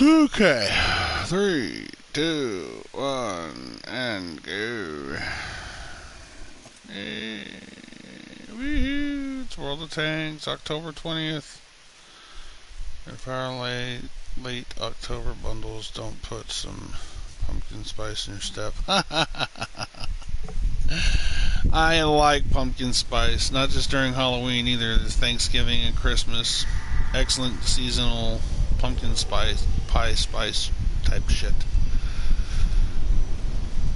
Okay. 3, 2, 1, and go. Hey, woohoo! It's World of Tanks, October 20th. If our late October bundles don't put some pumpkin spice in your stuff. I like pumpkin spice, not just during Halloween either. There's Thanksgiving and Christmas. Excellent seasonal pumpkin spice, pie spice type shit.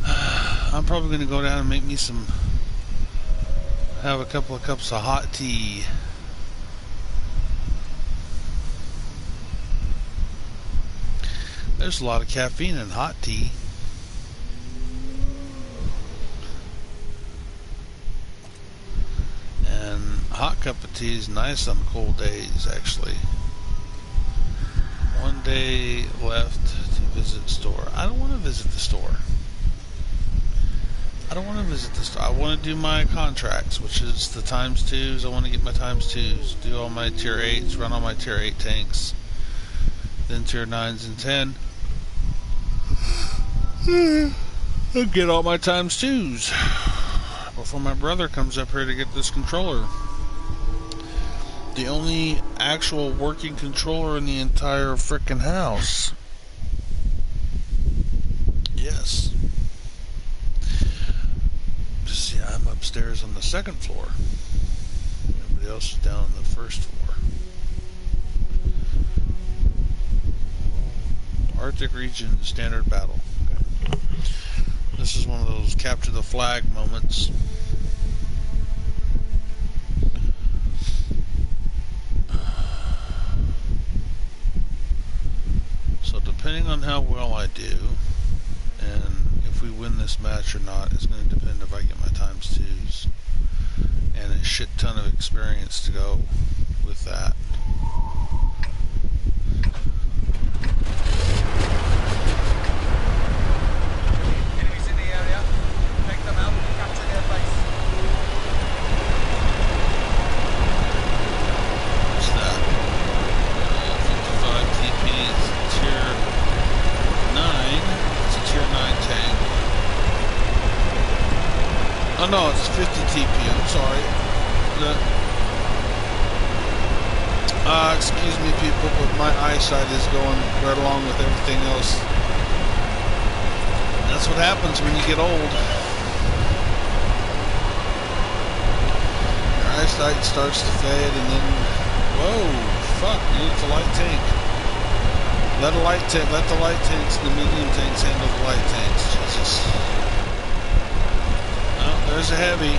I'm probably going to go down and make me have a couple of cups of hot tea. There's a lot of caffeine in hot tea. And a hot cup of tea is nice on cold days, actually. One day left to visit store. I don't want to visit the store. I want to do my contracts, which is the times 2s. I want to get my times 2s, do all my tier 8s, run all my tier 8 tanks, then tier 9s and 10. And get all my times 2s before my brother comes up here to get this controller. The only actual working controller in the entire frickin' house. Yes. See, I'm upstairs on the 2nd floor. Everybody else is down on the 1st floor. Arctic region standard battle. Okay. This is one of those capture the flag moments. So depending on how well I do, and if we win this match or not, is going to depend if I get my times 2s and a shit ton of experience to go with that. Enemies in the area. Take them out and capture their base. What's that? 55 TPs, tier 9. It's a tier 9 tank. Oh no, it's 50 TP, I'm sorry. Excuse me people, but my eyesight is going right along with everything else. That's what happens when you get old. Your eyesight starts to fade and then, whoa, fuck, dude, it's a light tank. Let the light tanks and the medium tanks handle the light tanks, Jesus. Oh, there's a heavy.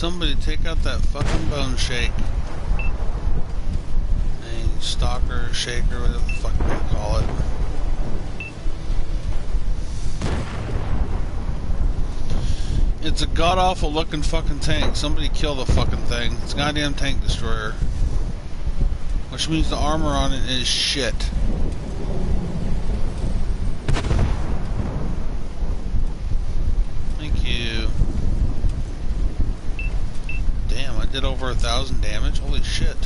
Somebody take out that fucking bone shake. A stalker, shaker, whatever the fuck you want to call it. It's a god-awful looking fucking tank. Somebody kill the fucking thing. It's a goddamn tank destroyer. Which means the armor on it is shit. Thank you. Damn, I did over 1,000 damage. Holy shit.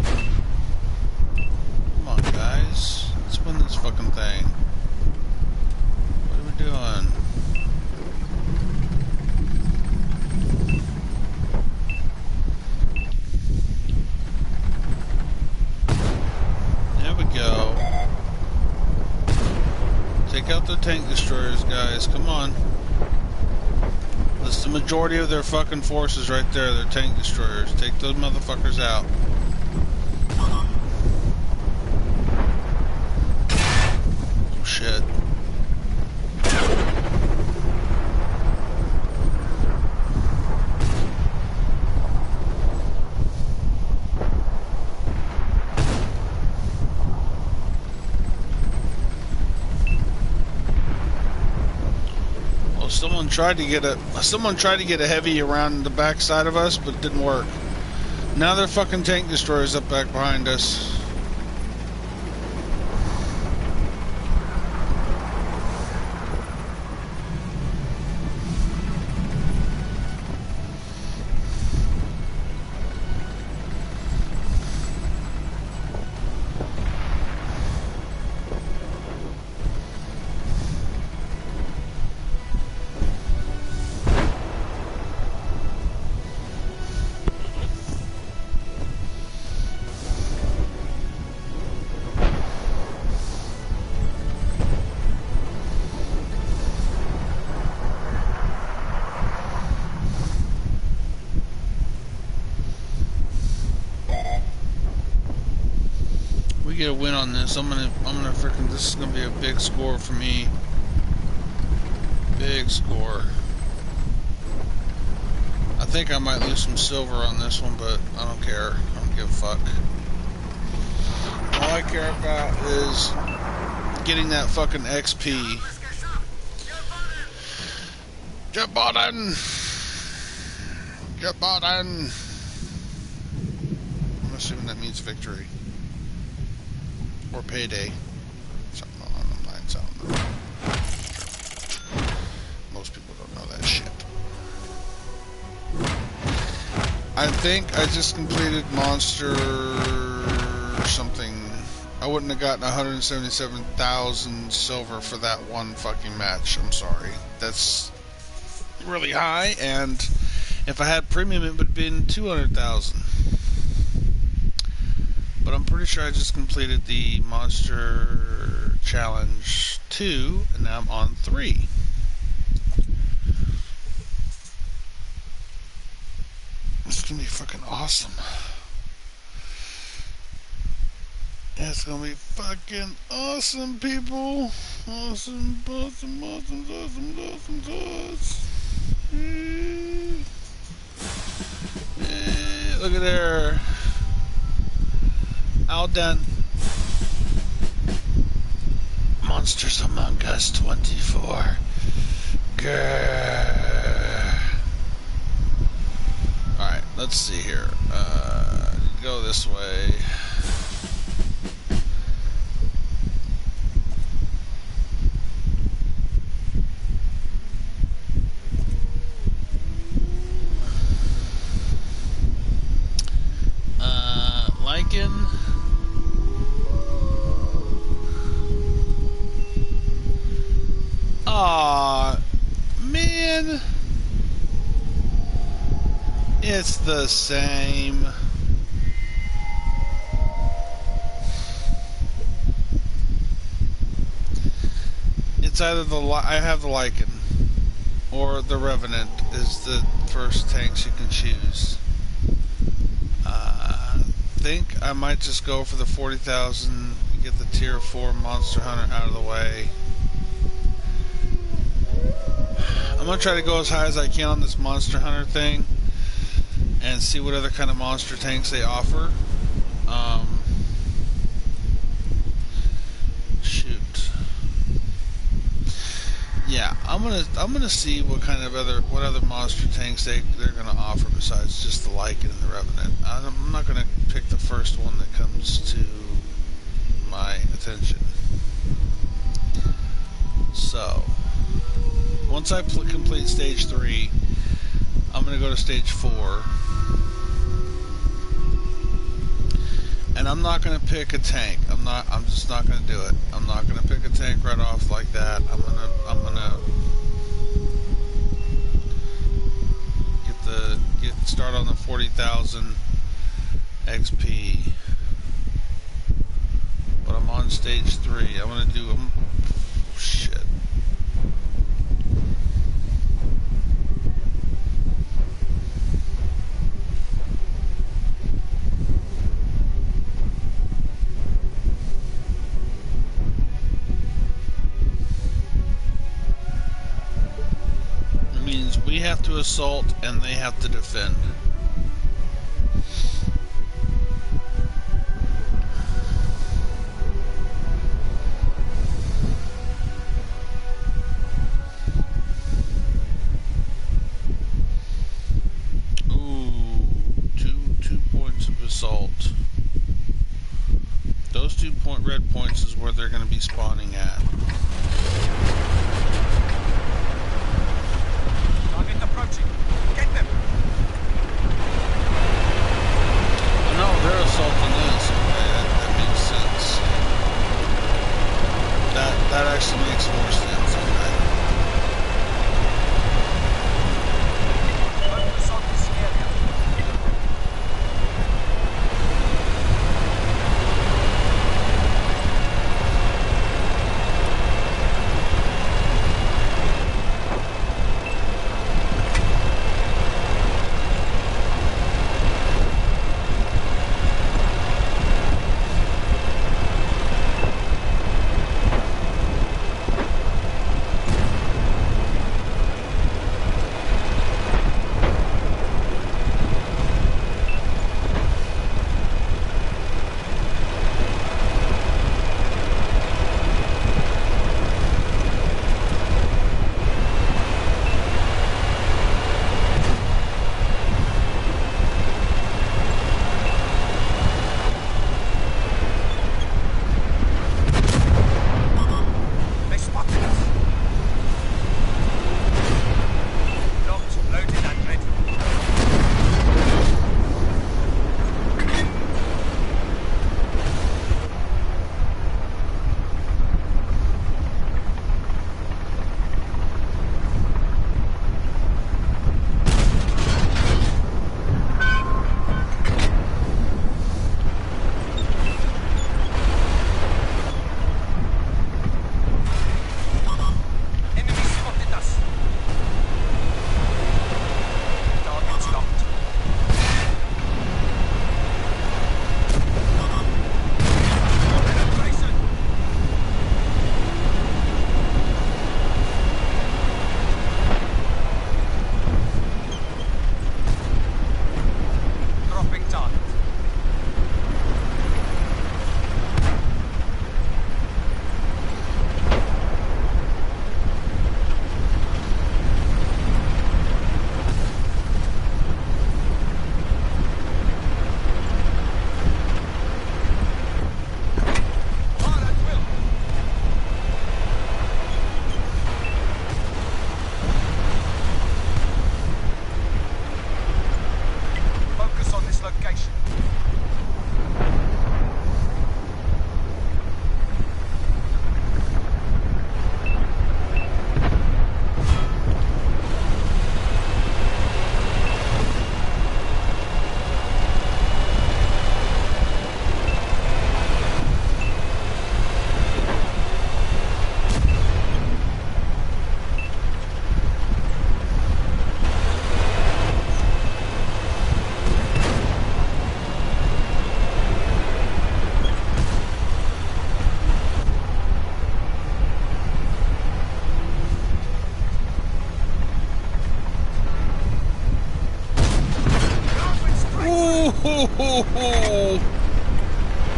Come on, guys. Let's win this fucking thing. What are we doing? There we go. Take out the tank destroyers, guys. Come on. That's the majority of their fucking forces right there. They're tank destroyers. Take those motherfuckers out. Oh, shit. Someone tried to get a heavy around the back side of us, but it didn't work. Now they're fucking tank destroyers up back behind us. We get a win on this. I'm gonna freaking. This is gonna be a big score for me. Big score. I think I might lose some silver on this one, but I don't care. I don't give a fuck. All I care about is getting that fucking XP. Get bottom. Get bottom. I'm assuming that means victory. Or payday. Something along the lines. I don't know. Most people don't know that shit. I think I just completed monster something. I wouldn't have gotten 177,000 silver for that one fucking match. I'm sorry. That's really high, and if I had premium it would have been 200,000. But I'm pretty sure I just completed the Monster Challenge 2, and now I'm on 3. It's gonna be fucking awesome. It's gonna be fucking awesome, people. Awesome, awesome, awesome, awesome, awesome, awesome. Hey, look at there. All done. Monsters Among Us 24. Grrr. Alright, let's see here. Go this way. Lycan. Aw, man. It's the same. It's either I have the Lycan or the Revenant is the first tanks you can choose. I think I might just go for the 40,000, get the tier 4 Monster Hunter out of the way. I'm gonna try to go as high as I can on this Monster Hunter thing and see what other kind of monster tanks they offer. Shoot. Yeah, I'm gonna see what other monster tanks they're gonna offer besides just the Lycan and the Revenant. I'm not gonna pick the first one that comes to my attention. So once I complete stage 3, I'm gonna go to stage 4, and I'm not gonna pick a tank. I'm just not gonna do it. I'm not gonna pick a tank right off like that. I'm gonna start on the 40,000 XP. But I'm on stage 3. I'm gonna do shit. It means we have to assault and they have to defend. Assault. Those 2 red points is where they're going to be spawning at. Target approaching. Get them. No, they're assaulting us. Okay, that makes sense. That actually makes more sense. Okay. Focus on this area.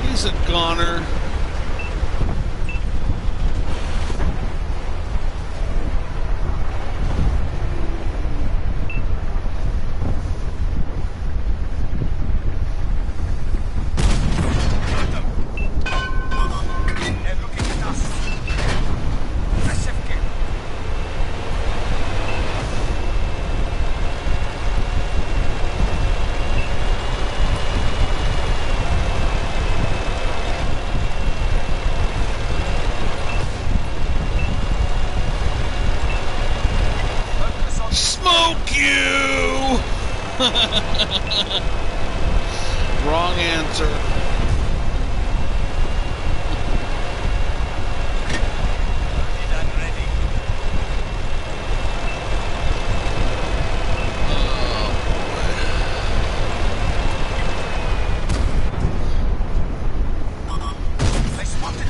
He's a goner. They're looking at us. Pacific. Focus on Smoke you! Wrong answer. loaded and ready. They spotted it.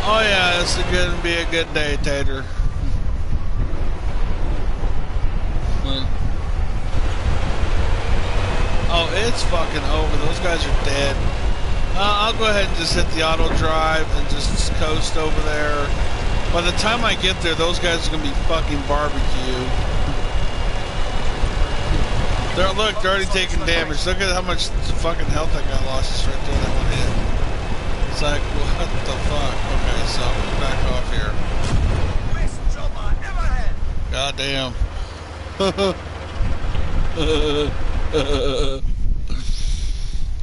Oh yeah, this is gonna be a good day, Tater. Oh, it's fucking over. Those guys are dead. I'll go ahead and just hit the auto drive and just coast over there. By the time I get there, those guys are gonna be fucking barbecue. Look, they're already taking damage. Look at how much fucking health I got lost just right there. That one hit. It's like, what the fuck? Okay, so I'm gonna back off here. Best chopper ever had. Goddamn.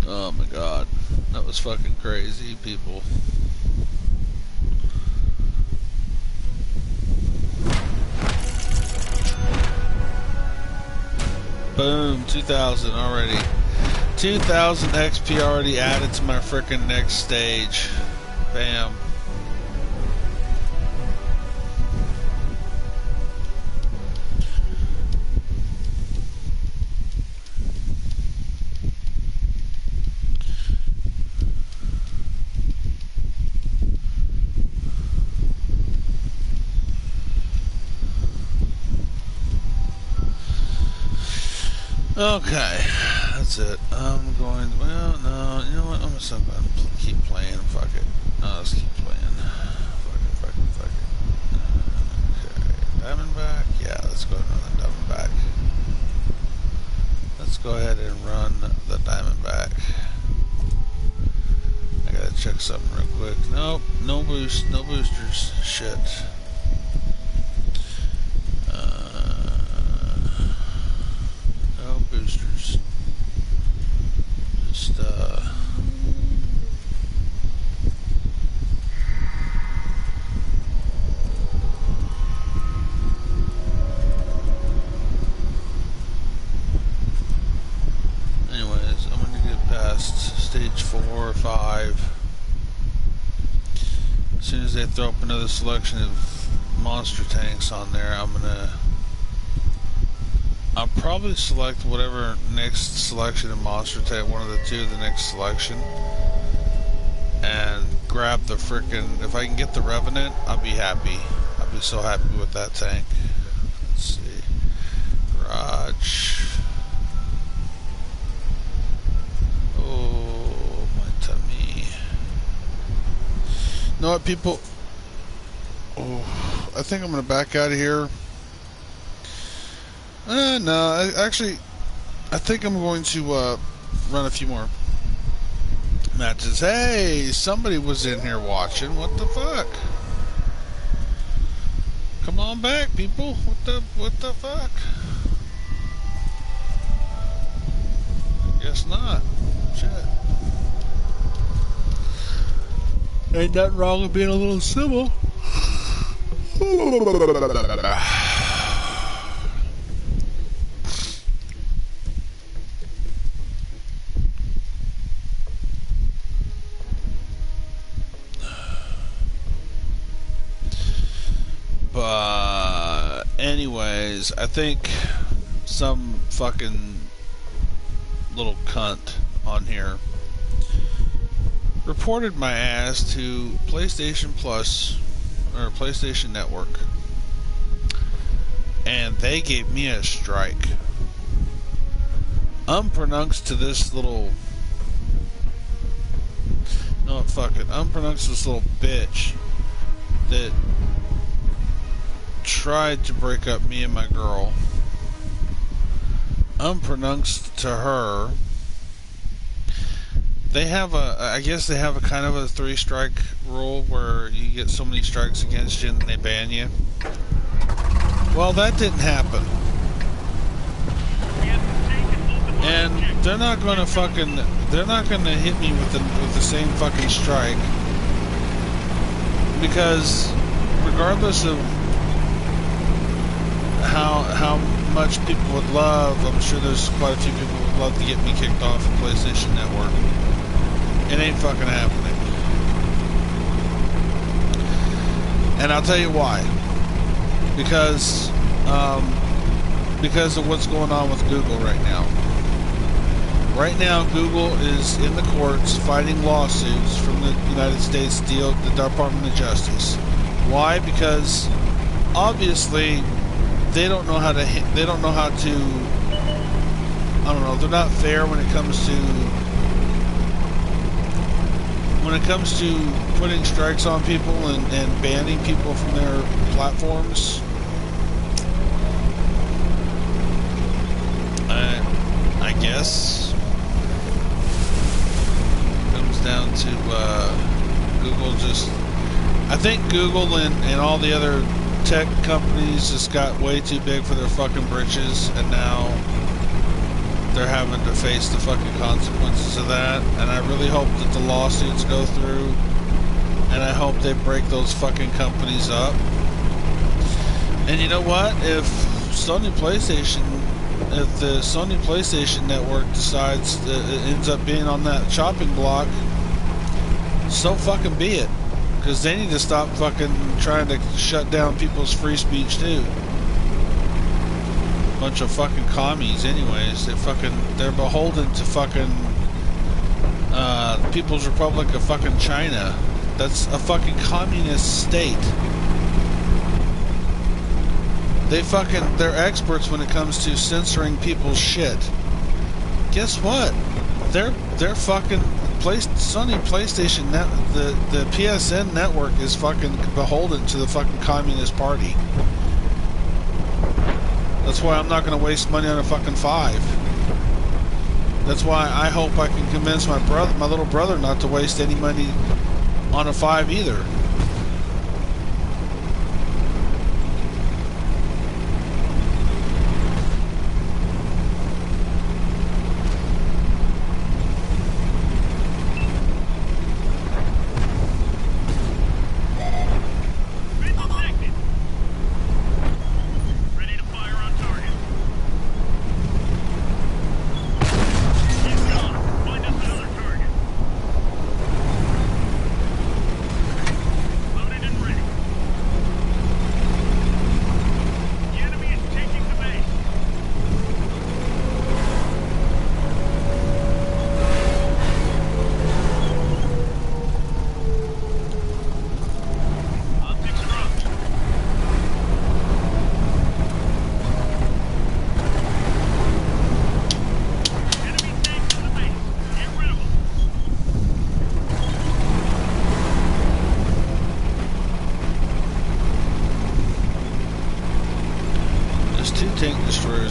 Oh my god. That was fucking crazy, people. Boom, 2,000 already. 2,000 XP already added to my frickin' next stage. Bam. Okay, that's it. I'm going. Well, no, you know what? I'm just gonna keep playing. Fuck it. No, let's keep playing. Fuck it. Okay, Diamondback. Yeah, let's go ahead and run the Diamondback. Let's go ahead and run the Diamondback. I gotta check something real quick. Nope, no boost, no boosters. Shit. No boosters. Just anyways, I'm gonna get past stage 4 or 5. As soon as they throw up another selection of monster tanks on there, I'll probably select whatever next selection of monster tank, one of the two, the next selection, and grab the frickin'. If I can get the Revenant, I'll be happy. I'll be so happy with that tank. Let's see. Garage. Oh, my tummy. You know what, people? Oh, I think I'm gonna back out of here. No, I think I'm going to run a few more matches. Hey, somebody was in here watching. What the fuck? Come on back, people. What the fuck? Guess not. Shit. Ain't nothing wrong with being a little civil. But anyways, I think some fucking little cunt on here reported my ass to PlayStation Plus or PlayStation Network, and they gave me a strike. Unpronounced to this little, no, fuck it, unpronounced to this little bitch that tried to break up me and my girl. Unpronounced to her, they have I guess they have a kind of a 3-strike rule where you get so many strikes against you and they ban you. Well, that didn't happen. And they're not gonna hit me with the same fucking strike, because regardless of how much people would love, I'm sure there's quite a few people who would love to get me kicked off of PlayStation Network. It ain't fucking happening. And I'll tell you why. Because of what's going on with Google right now. Right now, Google is in the courts fighting lawsuits from the United States the Department of Justice. Why? Because obviously they don't know how to. They don't know how to. I don't know. They're not fair when it comes to putting strikes on people and banning people from their platforms. I guess comes down to Google just. I think Google and all the other tech companies just got way too big for their fucking britches, and now they're having to face the fucking consequences of that. And I really hope that the lawsuits go through, and I hope they break those fucking companies up. And you know what? If the Sony PlayStation Network decides that it ends up being on that chopping block, so fucking be it. Because they need to stop fucking trying to shut down people's free speech too. Bunch of fucking commies anyways. They're beholden to fucking People's Republic of fucking China. That's a fucking communist state. They're experts when it comes to censoring people's shit. Guess what? They're fucking Sony PlayStation the PSN network is fucking beholden to the fucking Communist Party. That's why I'm not going to waste money on a fucking 5. That's why I hope I can convince my little brother, not to waste any money on a 5 either.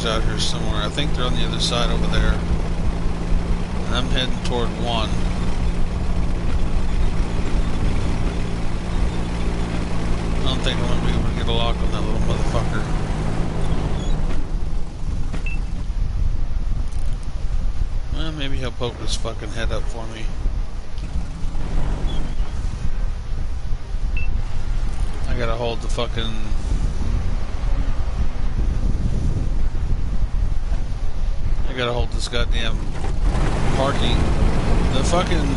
Out here somewhere. I think they're on the other side over there. And I'm heading toward one. I don't think I'm going to be able to get a lock on that little motherfucker. Well, maybe he'll poke his fucking head up for me. I gotta hold the fucking... I gotta hold this goddamn parking. The fucking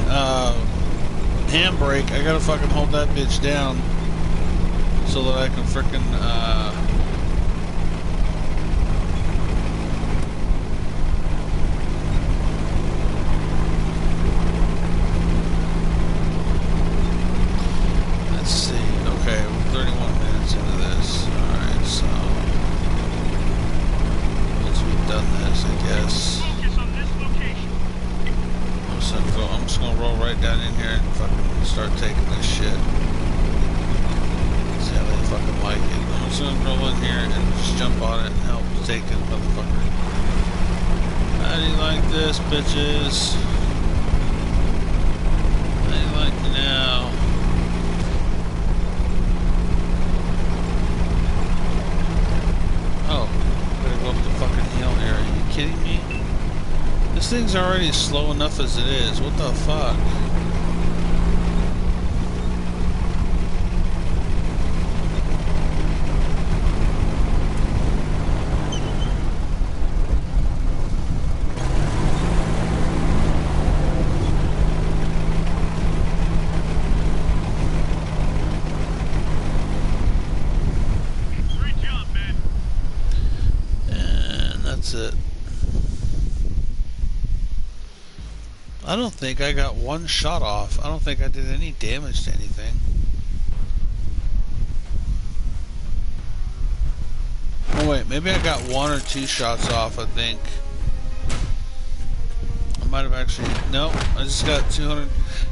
handbrake, I gotta fucking hold that bitch down so that I can frickin' let's see. Okay, just jump on it and help take it, motherfucker. How do you like this, bitches? How do you like it now? Oh, gotta go up the fucking hill here. Are you kidding me? This thing's already slow enough as it is. What the fuck? It. I don't think I got one shot off. I don't think I did any damage to anything. Oh wait, maybe I got 1 or 2 shots off, I think. I might have actually... Nope, I just got 200...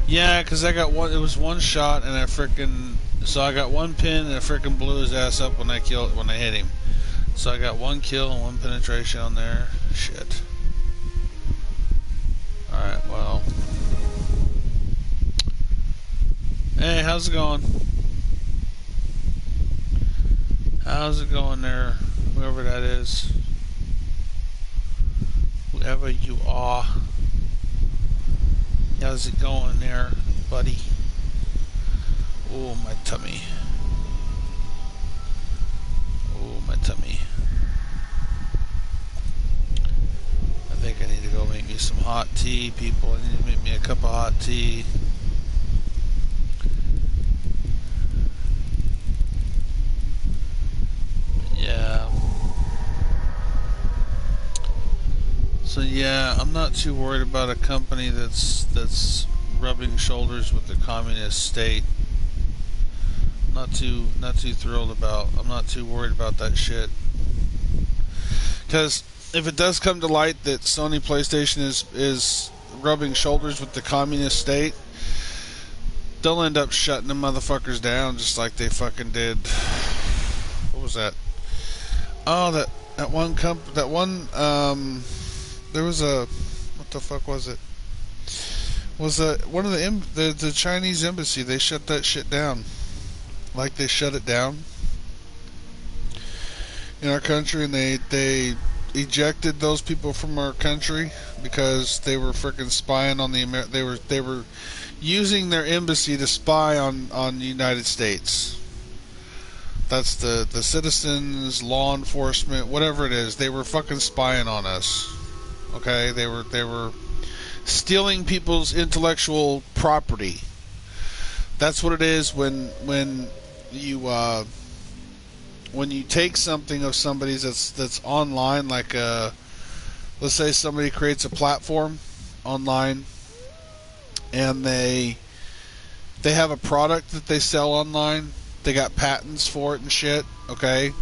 Yeah, because I got one... It was 1 shot and I frickin'... So I got 1 pin and I frickin' blew his ass up when I hit him. So I got 1 kill and 1 penetration on there. Shit. Alright, well. Hey, how's it going? How's it going there? Whoever that is. Whoever you are. How's it going there, buddy? Oh, my tummy. Oh, my tummy. I think I need to go make me some hot tea, people. I need to make me a cup of hot tea. Yeah. So yeah, I'm not too worried about a company that's rubbing shoulders with the communist state. Not too thrilled about. I'm not too worried about that shit. Because if it does come to light that Sony PlayStation is rubbing shoulders with the communist state, they'll end up shutting the motherfuckers down just like they fucking did. What was that? Oh, that one there was a, what the fuck was it? Was one of the Chinese embassy? They shut that shit down. Like they shut it down in our country, and they ejected those people from our country because they were freaking spying on the they were using their embassy to spy on the United States. That's the citizens, law enforcement, whatever it is. They were fucking spying on us. Okay, they were stealing people's intellectual property. That's what it is when you take something of somebody's that's online, like let's say somebody creates a platform online and they have a product that they sell online. They got patents for it and shit, okay?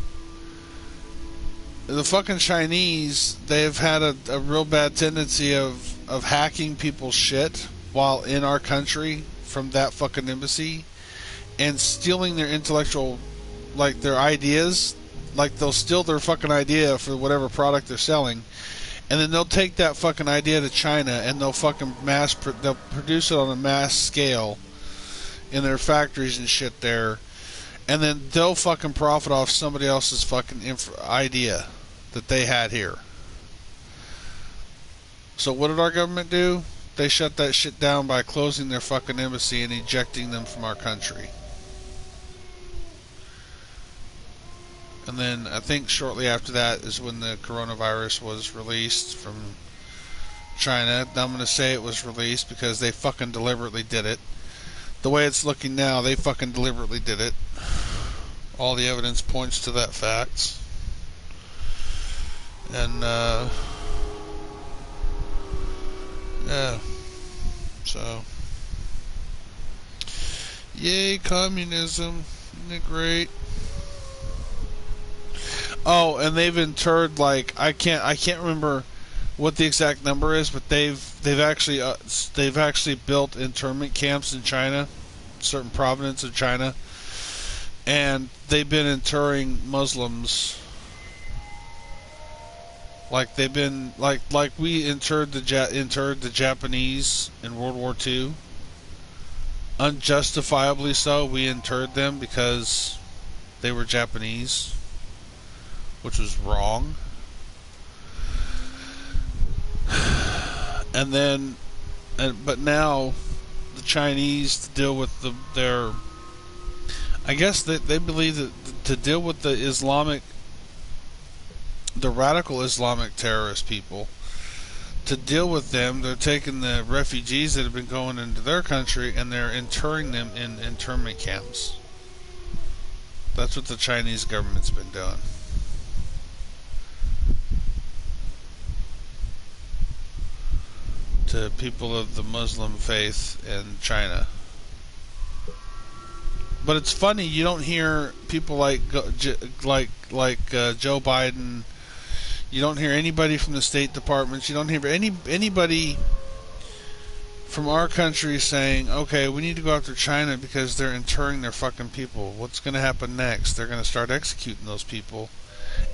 The fucking Chinese, they've had a real bad tendency of hacking people's shit while in our country from that fucking embassy and stealing their intellectual, like their ideas. Like they'll steal their fucking idea for whatever product they're selling, and then they'll take that fucking idea to China and they'll fucking they'll produce it on a mass scale in their factories and shit there, and then they'll fucking profit off somebody else's fucking idea that they had here. So what did our government do? They shut that shit down by closing their fucking embassy and ejecting them from our country. And then I think shortly after that is when the coronavirus was released from China. I'm going to say it was released because they fucking deliberately did it. The way it's looking now, they fucking deliberately did it. All the evidence points to that fact. And, yeah. So, yay, communism. Isn't it great? Oh, and they've interred, like, I can't remember what the exact number is, but they've actually built internment camps in China, certain provinces of China, and they've been interring Muslims Like they've been like we interred the Japanese in World War II. Unjustifiably so, we interred them because they were Japanese, which was wrong. And then, but now the Chinese deal with their. I guess that they believe that to deal with the radical Islamic terrorist people, to deal with them, they're taking the refugees that have been going into their country and they're interring them in internment camps. That's what the Chinese government's been doing. To people of the Muslim faith in China. But it's funny, you don't hear people like Joe Biden. You don't hear anybody from the State Department. You don't hear anybody from our country saying, okay, we need to go after China because they're interring their fucking people. What's going to happen next? They're going to start executing those people,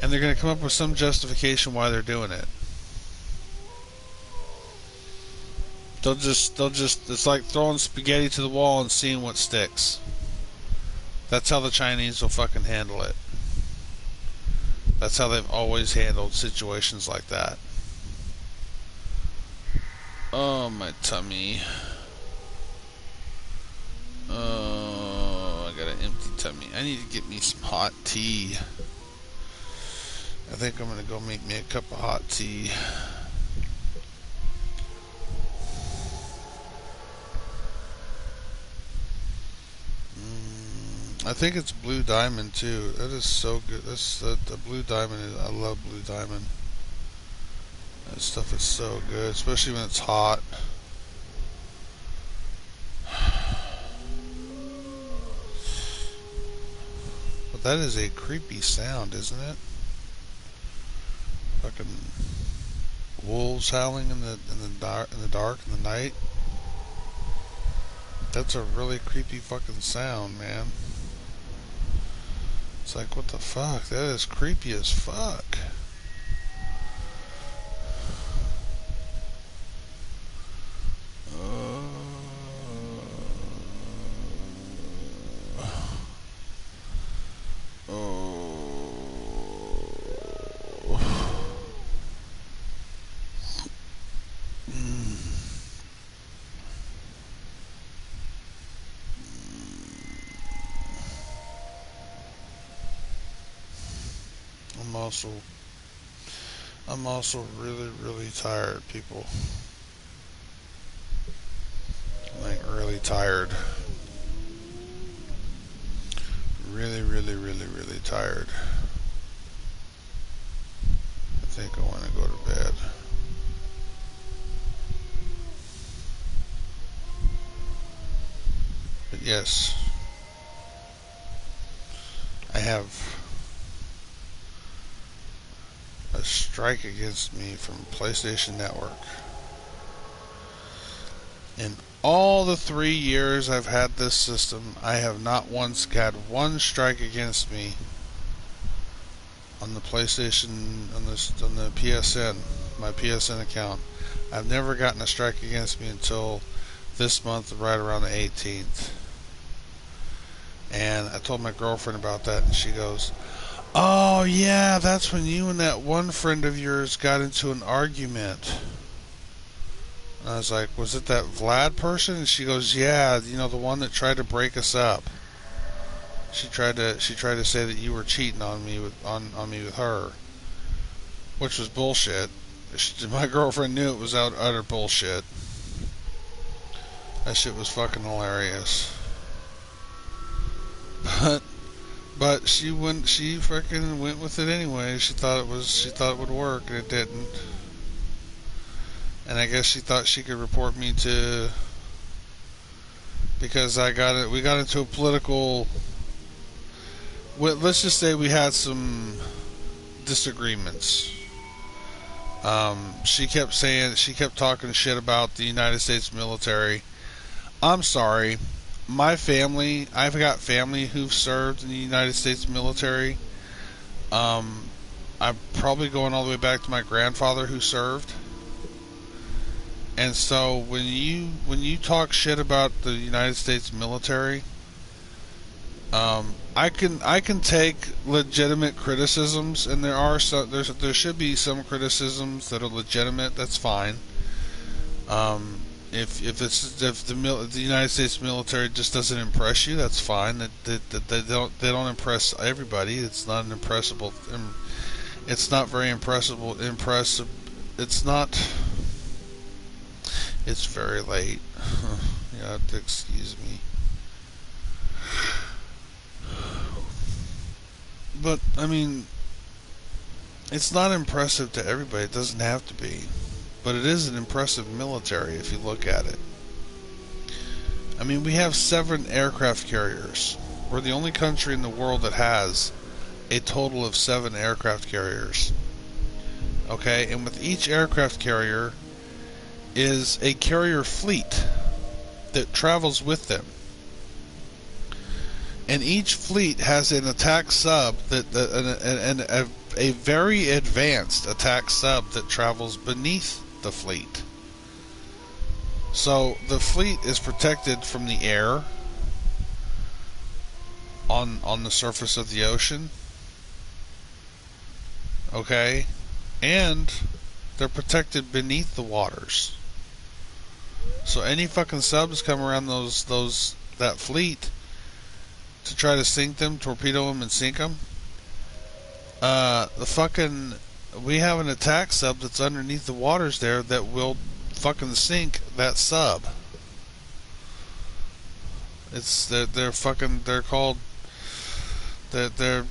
and they're going to come up with some justification why they're doing it. They'll just, it's like throwing spaghetti to the wall and seeing what sticks. That's how the Chinese will fucking handle it. That's how they've always handled situations like that. Oh, my tummy. Oh, I got an empty tummy. I need to get me some hot tea. I think I'm going to go make me a cup of hot tea. I think it's Blue Diamond too. That is so good. The Blue Diamond I love Blue Diamond. That stuff is so good, especially when it's hot. But that is a creepy sound, isn't it? Fucking wolves howling in the dark in the night. That's a really creepy fucking sound, man. It's like, what the fuck? That is creepy as fuck. I'm also really, really tired, people. Like, really tired. Really, really, really, really tired. I think I want to go to bed. But yes, I have a strike against me from PlayStation Network. In all the 3 years I've had this system, I have not once had one strike against me on the PlayStation, on the PSN, my PSN account. I've never gotten a strike against me until this month, right around the 18th. And I told my girlfriend about that, and she goes, "Oh yeah, that's when you and that one friend of yours got into an argument." And I was like, "Was it that Vlad person?" And she goes, "Yeah, you know, the one that tried to break us up. She tried to say that you were cheating on me with her, which was bullshit." My girlfriend knew it was utter bullshit. That shit was fucking hilarious. But she fucking went with it anyway. She thought it would work, and it didn't. And I guess she thought she could report me to, because we got into a political, well, let's just say we had some disagreements. She kept talking shit about the United States military. I'm sorry. I've got family who've served in the United States military. I'm probably going all the way back to my grandfather who served. And so when you talk shit about the United States military, I can take legitimate criticisms, and there should be some criticisms that are legitimate. That's fine. If the United States military just doesn't impress you, that's fine. They don't impress everybody. It's not an impressible. It's not very impressive. It's not. It's very late. You have to excuse me. But I mean, it's not impressive to everybody. It doesn't have to be. But it is an impressive military if you look at it. I mean, we have 7 aircraft carriers. We're the only country in the world that has a total of 7 aircraft carriers. Okay, and with each aircraft carrier is a carrier fleet that travels with them. And each fleet has an attack sub a very advanced attack sub that travels beneath the fleet. So the fleet is protected from the air on the surface of the ocean. Okay? And they're protected beneath the waters. So any fucking subs come around that fleet to try to sink them, torpedo them, and sink them. We have an attack sub that's underneath the waters there that will fucking sink that sub. They're called they're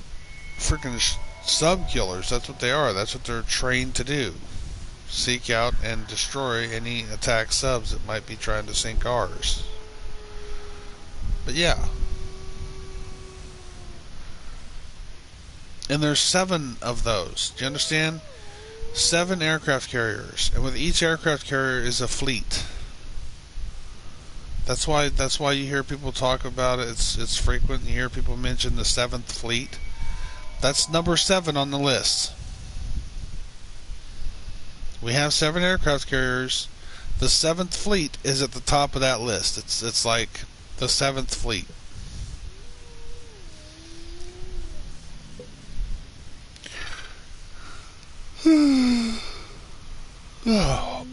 freaking sub killers. That's what they are. That's what they're trained to do. Seek out and destroy any attack subs that might be trying to sink ours. But yeah. And there's 7 of those. Do you understand? 7 aircraft carriers. And with each aircraft carrier is a fleet. That's why you hear people talk about it. It's frequent. You hear people mention the 7th fleet. That's number 7 on the list. We have 7 aircraft carriers. The 7th fleet is at the top of that list. It's like the 7th fleet. Oh.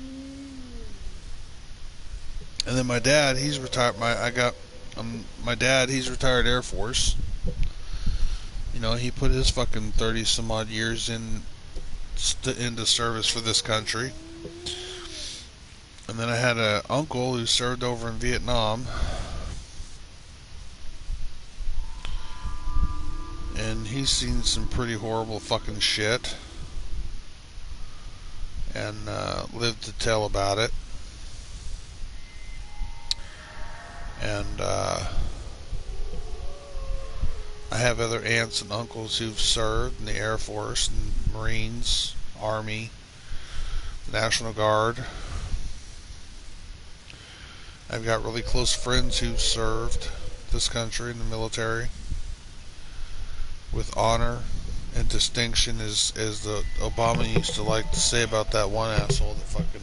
And then my dad, he's retired. My dad, he's retired Air Force. You know, he put his fucking 30 some odd years into service for this country. And then I had an uncle who served over in Vietnam. And he's seen some pretty horrible fucking shit. And lived to tell about it. And I have other aunts and uncles who've served in the Air Force and Marines, Army, National Guard. I've got really close friends who've served this country in the military with honor and distinction, as the Obama used to like to say about that one asshole that fucking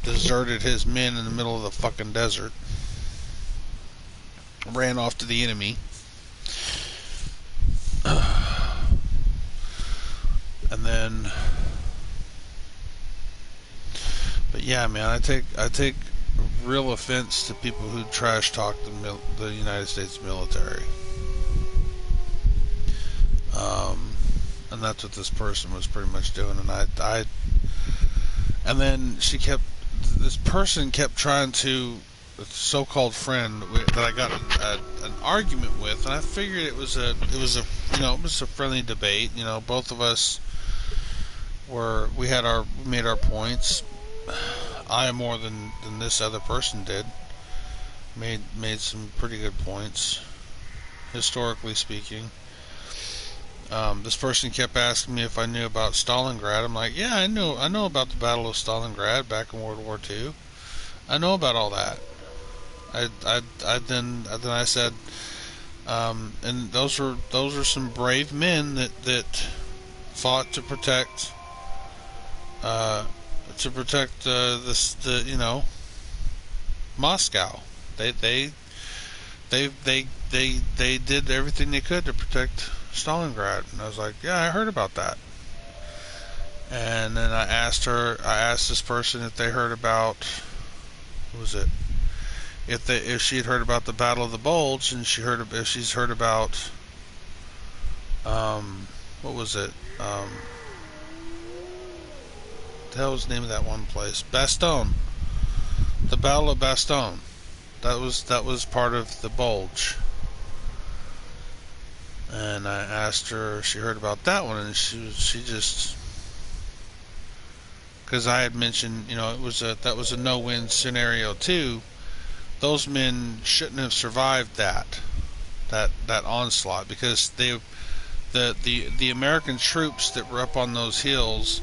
deserted his men in the middle of the fucking desert. Ran off to the enemy. And then, but yeah, man, I take real offense to people who trash talk the United States military. And that's what this person was pretty much doing. And then this person kept trying to, a so-called friend that I got an argument with, and I figured it was a friendly debate. You know, both of us we made our points. I more than this other person did. Made some pretty good points, historically speaking. This person kept asking me if I knew about Stalingrad. I'm like, yeah, I know about the Battle of Stalingrad back in World War II. I know about all that. Then I said, and those are some brave men that fought to protect Moscow. They did everything they could to protect Stalingrad. And I was like, yeah, I heard about that. And then I asked this person if they heard about, what was it? If she had heard about the Battle of the Bulge, and if she's heard about, what was it? The hell was the name of that one place? Bastogne. The Battle of Bastogne. That was part of the Bulge. And I asked her if she heard about that one, and she just, because I had mentioned, that was a no-win scenario too. Those men shouldn't have survived that onslaught, because the American troops that were up on those hills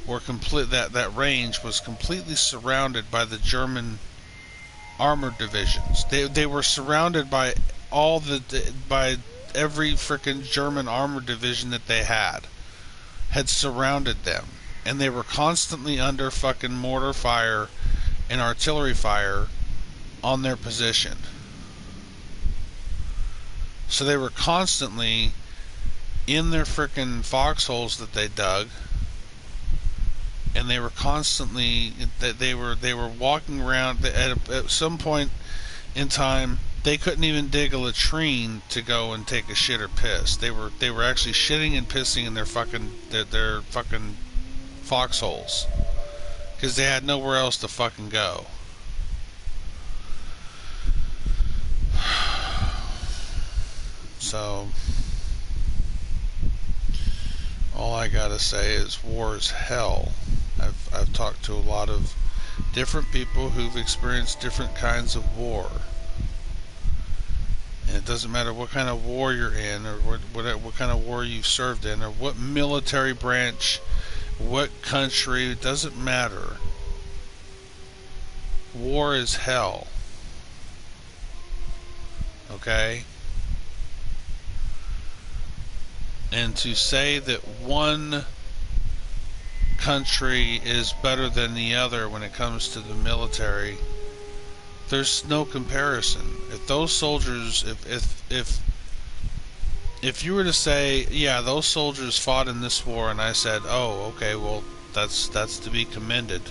were that range was completely surrounded by the German armored divisions. They were surrounded by by every freaking German armored division that they had surrounded them, and they were constantly under fucking mortar fire and artillery fire on their position. So they were constantly in their freaking foxholes that they dug, and they were constantly they were walking around. At some point in time, they couldn't even dig a latrine to go and take a shit or piss. They were actually shitting and pissing in their fucking foxholes, because they had nowhere else to fucking go. So all I gotta say is war is hell. I've talked to a lot of different people who've experienced different kinds of war, and it doesn't matter what kind of war you're in, or what kind of war you've served in, or what military branch, what country. It doesn't matter. War is hell. Okay? And to say that one country is better than the other when it comes to the military, there's no comparison. If those soldiers, if you were to say, yeah, those soldiers fought in this war, and I said, oh, okay, well, that's to be commended.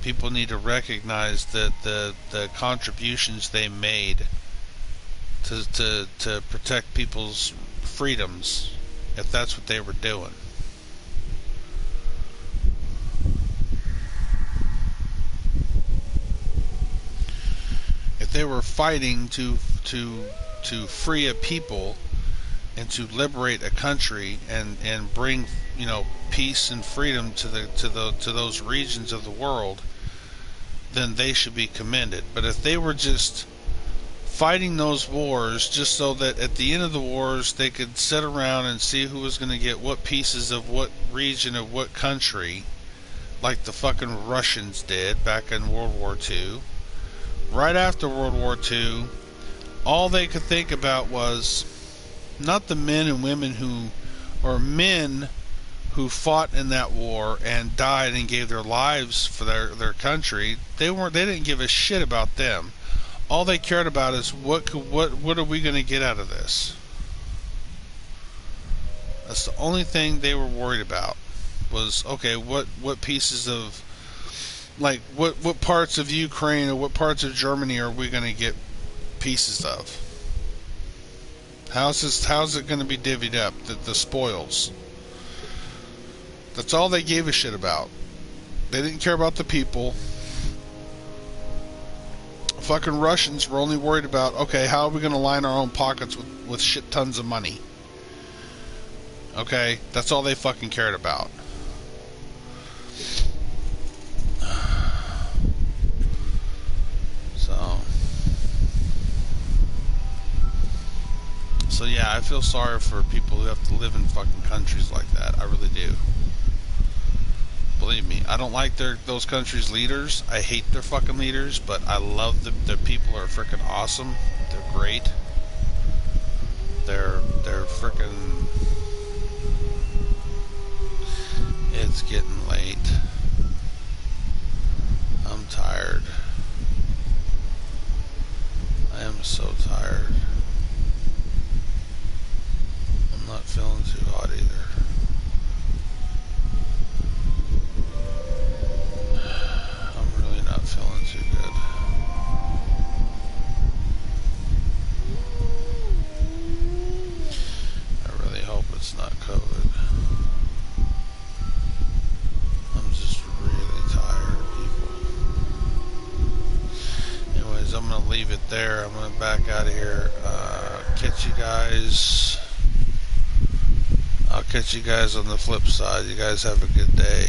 People need to recognize that the contributions they made to protect people's freedoms, if that's what they were doing. If they were fighting to free a people and to liberate a country and bring peace and freedom to those regions of the world, then they should be commended. But if they were just fighting those wars just so that at the end of the wars they could sit around and see who was going to get what pieces of what region of what country, like the fucking Russians did back in World War II. Right after World War II, all they could think about was not the men and women men who fought in that war and died and gave their lives for their country. They didn't give a shit about them. All they cared about is what are we going to get out of this? That's the only thing they were worried about, was, okay, what pieces of, like, what parts of Ukraine or what parts of Germany are we going to get pieces of? How's it going to be divvied up, the spoils? That's all they gave a shit about. They didn't care about the people. Fucking Russians were only worried about, okay, how are we going to line our own pockets with shit tons of money? Okay, that's all they fucking cared about. So yeah, I feel sorry for people who have to live in fucking countries like that. I really do. Believe me, I don't like those countries' leaders. I hate their fucking leaders, but I love them. Their people are freaking awesome. They're great. They're freaking feeling too hot either. I'm really not feeling too good. I really hope it's not COVID. I'm just really tired, people. Anyways, I'm going to leave it there. I'm going to back out of here. Catch you guys. I'll catch you guys on the flip side. You guys have a good day.